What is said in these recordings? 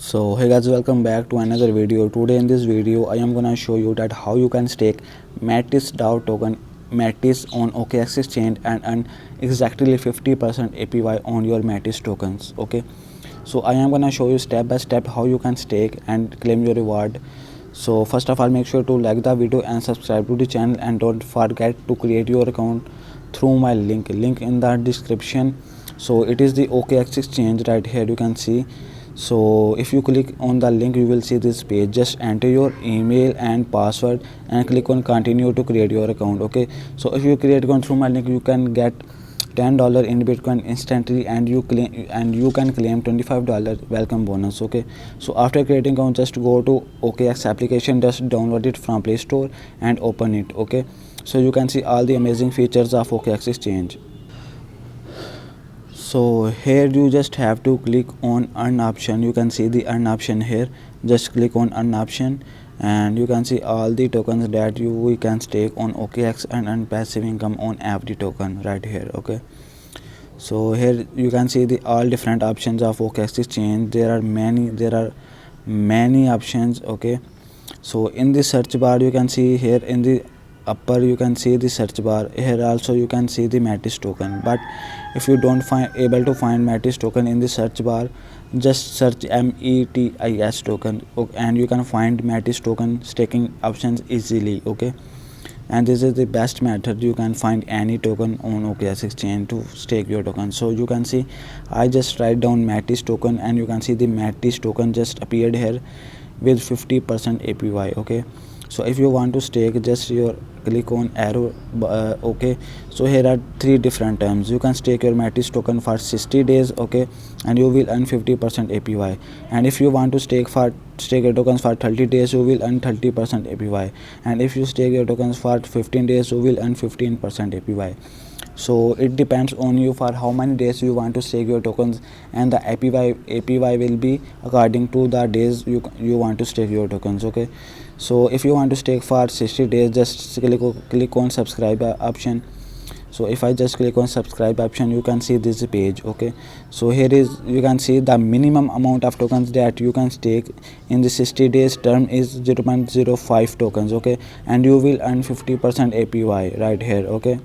So hey guys, welcome back to another video. Today in this video I am gonna show you that how you can stake MetisDAO token Metis on OKX exchange and earn exactly 50% APY on your Metis tokens. Okay, so I am gonna show you step by step how you can stake and claim your reward. So first of all, make sure to like the video and subscribe to the channel, and don't forget to create your account through my link in the description. So it is the OKX exchange right here, you can see. So if you click on the link, you will see this page. Just enter your email and password and click on continue to create your account. Okay, so if you create account through my link, you can get $10 in Bitcoin instantly, and you can claim $25 welcome bonus. Okay, so after creating account, just go to OKX application, just download it from Play Store and open it. Okay, so you can see all the amazing features of OKX exchange. So here you just have to click on earn option. You can see the earn option here. Just click on earn option and you can see all the tokens that we can stake on OKX and earn passive income on every token right here. Okay, so here you can see the all different options of OKX exchange. There are many options. Okay, so in the search bar, you can see here in the upper, you can see the search bar. Here also you can see the Metis token, but if you don't able to find Metis token in the search bar, just search METIS token and you can find Metis token staking options easily. Okay, and this is the best method. You can find any token on OKX exchange to stake your token. So you can see I just write down Metis token and you can see the Metis token just appeared here with 50% APY. Okay, so if you want to stake, just click on arrow. Okay, so here are three different terms. You can stake your Metis token for 60 days. Okay, and you will earn 50% APY. And if you want to stake your tokens for 30 days, you will earn 30% APY. And if you stake your tokens for 15 days, you will earn 15% APY. So it depends on you for how many days you want to stake your tokens, and the APY will be according to the days you want to stake your tokens. Okay, so if you want to stake for 60 days, just click on subscribe option. So if I just click on subscribe option, you can see this page. Okay, so here is, you can see the minimum amount of tokens that you can stake in the 60 days term is 0.05 tokens. Okay, and you will earn 50% APY right here. Okay,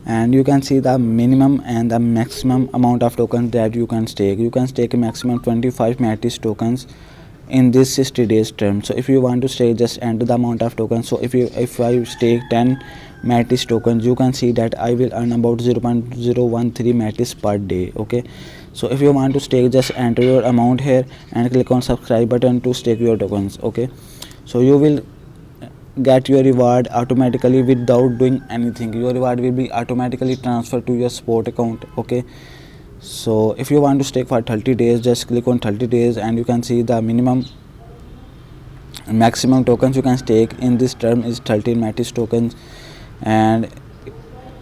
and you can see the minimum and the maximum amount of tokens that you can stake. You can stake a maximum 25 Metis tokens in this 60 days term. So if you want to stake, just enter the amount of tokens. So if I stake 10 Metis tokens, you can see that I will earn about 0.013 Metis per day. Okay, so if you want to stake, just enter your amount here and click on subscribe button to stake your tokens. Okay, so you will get your reward automatically without doing anything. Your reward will be automatically transferred to your spot account. Okay, so if you want to stake for 30 days, just click on 30 days and you can see the minimum and maximum tokens you can stake in this term is 13 Metis tokens. And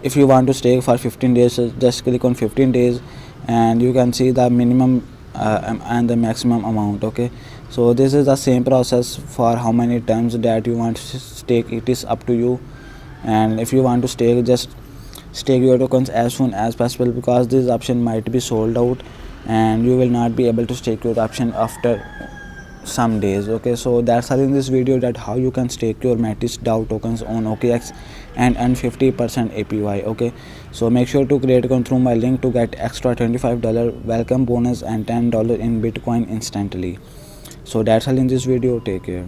if you want to stake for 15 days, just click on 15 days and you can see the minimum and the maximum amount. Okay, so this is the same process for how many times that you want to stake. It is up to you. And if you want to stake, just stake your tokens as soon as possible, because this option might be sold out and you will not be able to stake your option after some days. Okay, so that's all in this video, that how you can stake your MetisDAO tokens on OKX and earn 50% APY. Okay, so make sure to create account through my link to get extra $25 welcome bonus and $10 in Bitcoin instantly. So that's all in this video. Take care.